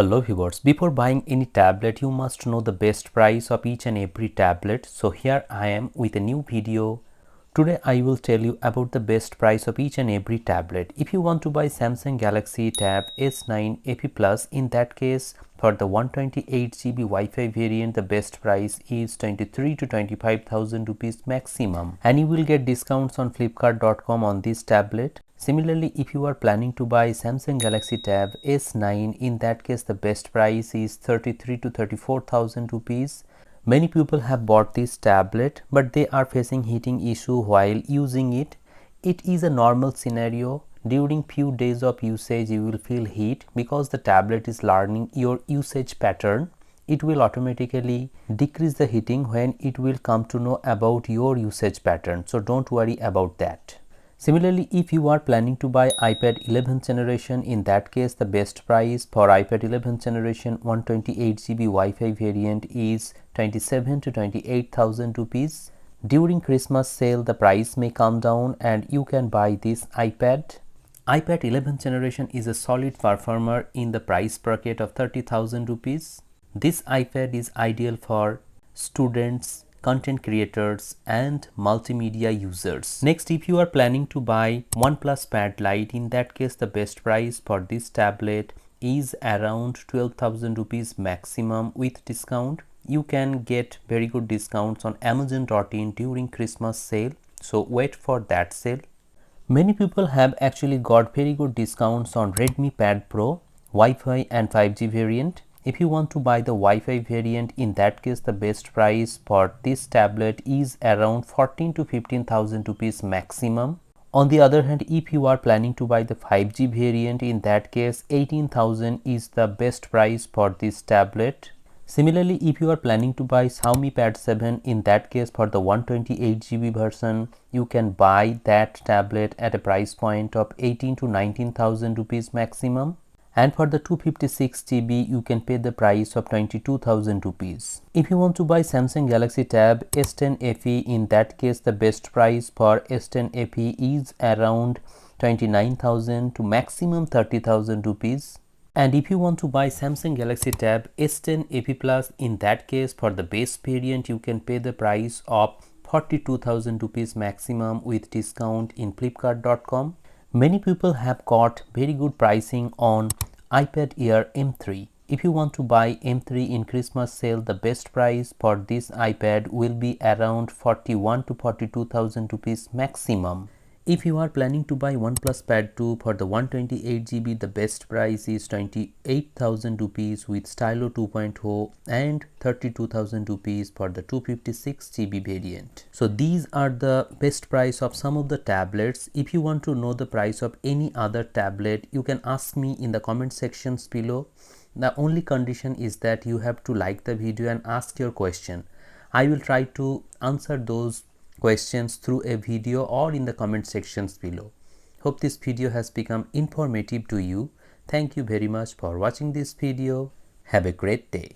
Hello viewers, before buying any tablet you must know the best price of each and every tablet. So here I am with a new video. Today I will tell you about the best price of each and every tablet. If you want to buy Samsung Galaxy Tab S9 AP Plus, in that case for the 128GB Wi-Fi variant the best price is 23 to 25,000 rupees maximum, and you will get discounts on flipkart.com on this tablet. Similarly, if you are planning to buy Samsung Galaxy Tab S9, in that case the best price is 33 to 34,000 rupees. Many people have bought this tablet but they are facing heating issue while using it. It is a normal scenario. During few days of usage you will feel heat because the tablet is learning your usage pattern. It will automatically decrease the heating when it will come to know about your usage pattern. So don't worry about that. Similarly, if you are planning to buy iPad 11th generation, in that case the best price for iPad 11th generation 128GB Wi-Fi variant is 27 to 28,000 rupees. During Christmas sale the price may come down and you can buy this iPad. iPad 11th generation is a solid performer in the price bracket of 30,000 rupees. This iPad is ideal for students, content creators and multimedia users. Next, if you are planning to buy Oneplus Pad Lite, in that case the best price for this tablet is around 12,000 rupees maximum with discount. You can get very good discounts on Amazon.in during Christmas sale, so wait for that sale. Many people have actually got very good discounts on Redmi Pad Pro, Wi-Fi and 5G variant. If you want to buy the Wi-Fi variant, in that case the best price for this tablet is around 14 to 15,000 rupees maximum. On the other hand, if you are planning to buy the 5G variant, in that case 18,000 is the best price for this tablet. Similarly, if you are planning to buy Xiaomi Pad 7, in that case for the 128GB version you can buy that tablet at a price point of 18 to 19,000 rupees maximum. And for the 256GB you can pay the price of 22,000 rupees. If you want to buy Samsung Galaxy Tab S10 FE, in that case the best price for S10 FE is around 29,000 to maximum 30,000 rupees. And if you want to buy Samsung Galaxy Tab S10 FE Plus, in that case for the base variant you can pay the price of 42,000 rupees maximum with discount in flipkart.com. Many people have got very good pricing on iPad Air M3. If you want to buy M3 in Christmas sale, the best price for this iPad will be around 41 to 42,000 rupees maximum. If you are planning to buy OnePlus Pad 2 for the 128GB, the best price is 28,000 rupees with Stylo 2.0 and 32,000 rupees for the 256GB variant. So these are the best price of some of the tablets. If you want to know the price of any other tablet, you can ask me in the comment sections below. The only condition is that you have to like the video and ask your question. I will try to answer those questions through a video or in the comment sections below. Hope this video has become informative to you. Thank you very much for watching this video. Have a great day.